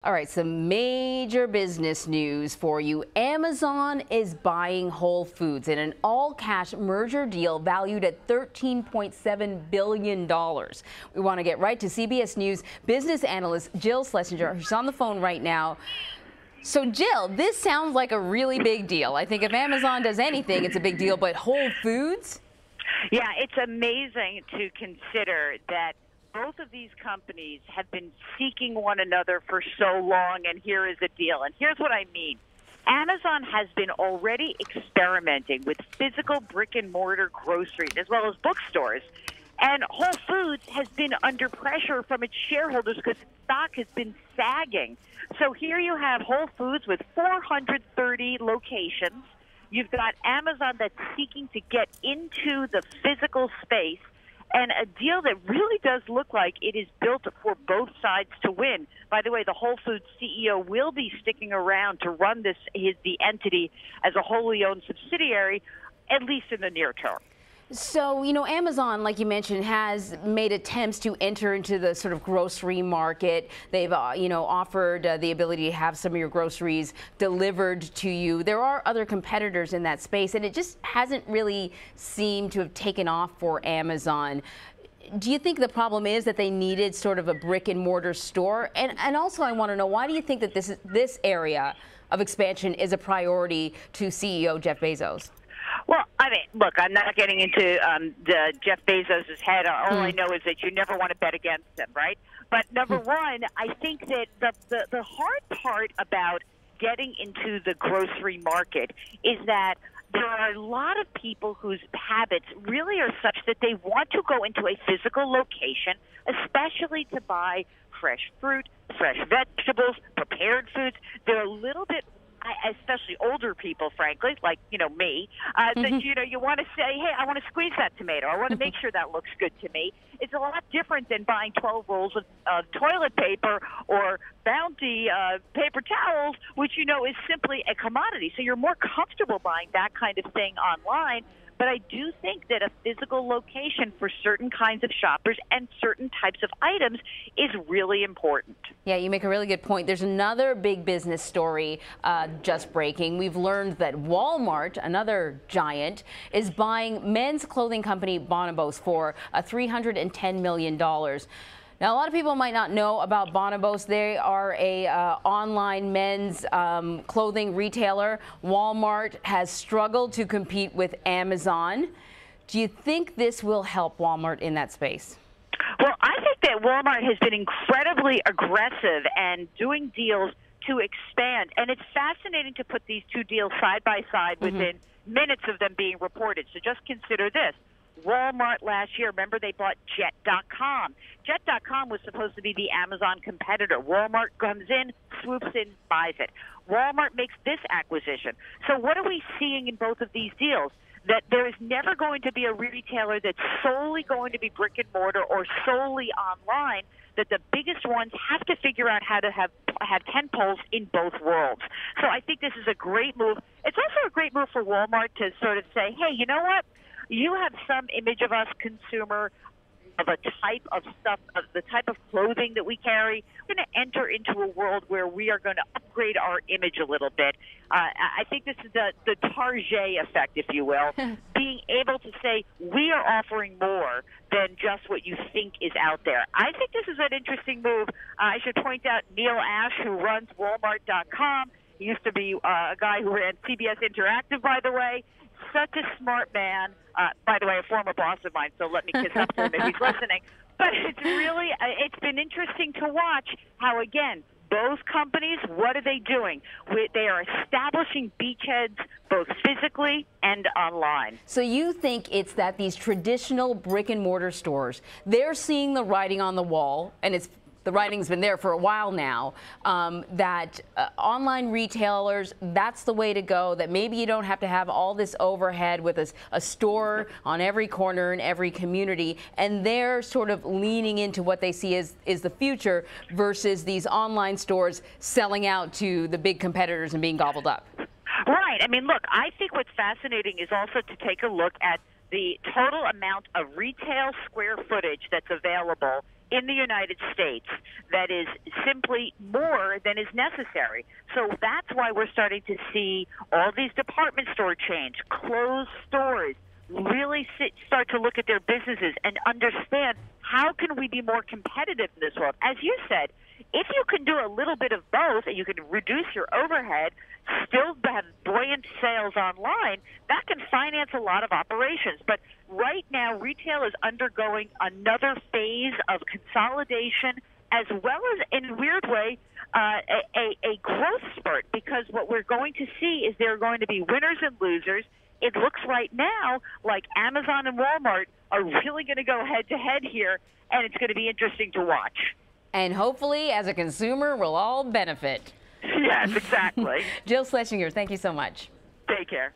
All right, some major business news for you. Amazon is buying Whole Foods in an all-cash merger deal valued at $13.7 billion. We want to get right to CBS News business analyst Jill Schlesinger, who's on the phone right now. So, Jill, this sounds like a really big deal. I think if Amazon does anything, it's a big deal, but Whole Foods? Yeah, it's amazing to consider that both of these companies have been seeking one another for so long, and here is the deal. And here's what I mean. Amazon has been already experimenting with physical brick-and-mortar groceries as well as bookstores. And Whole Foods has been under pressure from its shareholders because stock has been sagging. So here you have Whole Foods with 430 locations. You've got Amazon that's seeking to get into the physical space, and a deal that really does look like it is built for both sides to win. By the way, the Whole Foods CEO will be sticking around to run the entity as a wholly owned subsidiary, at least in the near term. So, you know, Amazon, like you mentioned, has made attempts to enter into the sort of grocery market. They've, offered the ability to have some of your groceries delivered to you. There are other competitors in that space, and it just hasn't really seemed to have taken off for Amazon. Do you think the problem is that they needed sort of a brick and mortar store? And also, I want to know, why do you think that this area of expansion is a priority to CEO Jeff Bezos? Well, I mean, look, I'm not getting into Jeff Bezos' head. All I know is that you never want to bet against him, right? But number one, I think that the hard part about getting into the grocery market is that there are a lot of people whose habits really are such that they want to go into a physical location, especially to buy fresh fruit, fresh vegetables, prepared foods. They're a little bit, especially older people, frankly, like, me, that, you want to say, hey, I want to squeeze that tomato. I want to make sure that looks good to me. It's a lot different than buying 12 rolls of toilet paper or Bounty paper towels, which, is simply a commodity. So you're more comfortable buying that kind of thing online. But I do think that a physical location for certain kinds of shoppers and certain types of items is really important. Yeah, you make a really good point. There's another big business story just breaking. We've learned that Walmart, another giant, is buying men's clothing company Bonobos for $310 million. Now, a lot of people might not know about Bonobos. They are a online men's clothing retailer. Walmart has struggled to compete with Amazon. Do you think this will help Walmart in that space? Well, I think that Walmart has been incredibly aggressive and doing deals to expand. And it's fascinating to put these two deals side by side within minutes of them being reported. So just consider this. Walmart last year, remember, they bought Jet.com. Jet.com was supposed to be the Amazon competitor. Walmart comes in, swoops in, buys it. Walmart makes this acquisition. So what are we seeing in both of these deals? That there is never going to be a retailer that's solely going to be brick and mortar or solely online, that the biggest ones have to figure out how to have tentpoles in both worlds. So I think this is a great move. It's also a great move for Walmart to sort of say, hey, you know what? You have some image of us, consumer, of a type of stuff, of the type of clothing that we carry. We're going to enter into a world where we are going to upgrade our image a little bit. I think this is the Target effect, if you will, being able to say we are offering more than just what you think is out there. I think this is an interesting move. I should point out Neil Ash, who runs Walmart.com. He used to be a guy who ran CBS Interactive, by the way. Such a smart man. By the way, a former boss of mine, so let me kiss up to him if he's listening. But it's been interesting to watch how, again, both companies, what are they doing? They are establishing beachheads both physically and online. So you think it's that these traditional brick and mortar stores, they're seeing the writing on the wall, and the writing's been there for a while now, that online retailers, that's the way to go, that maybe you don't have to have all this overhead with a store on every corner in every community, and they're sort of leaning into what they see is the future versus these online stores selling out to the big competitors and being gobbled up. Right. I mean, look, I think what's fascinating is also to take a look at the total amount of retail square footage that's available in the United States that is simply more than is necessary. So that's why we're starting to see all these department store chains close stores, really start to look at their businesses and understand how can we be more competitive in this world. As you said, if you can do a little bit of both and you can reduce your overhead, still have buoyant sales online, that can finance a lot of operations. But right now, retail is undergoing another phase of consolidation, as well as, in a weird way, a growth spurt, because what we're going to see is there are going to be winners and losers. It looks right now like Amazon and Walmart are really going to go head-to-head here, and it's going to be interesting to watch. And hopefully, as a consumer, we'll all benefit. Yes, exactly. Jill Schlesinger, thank you so much. Take care.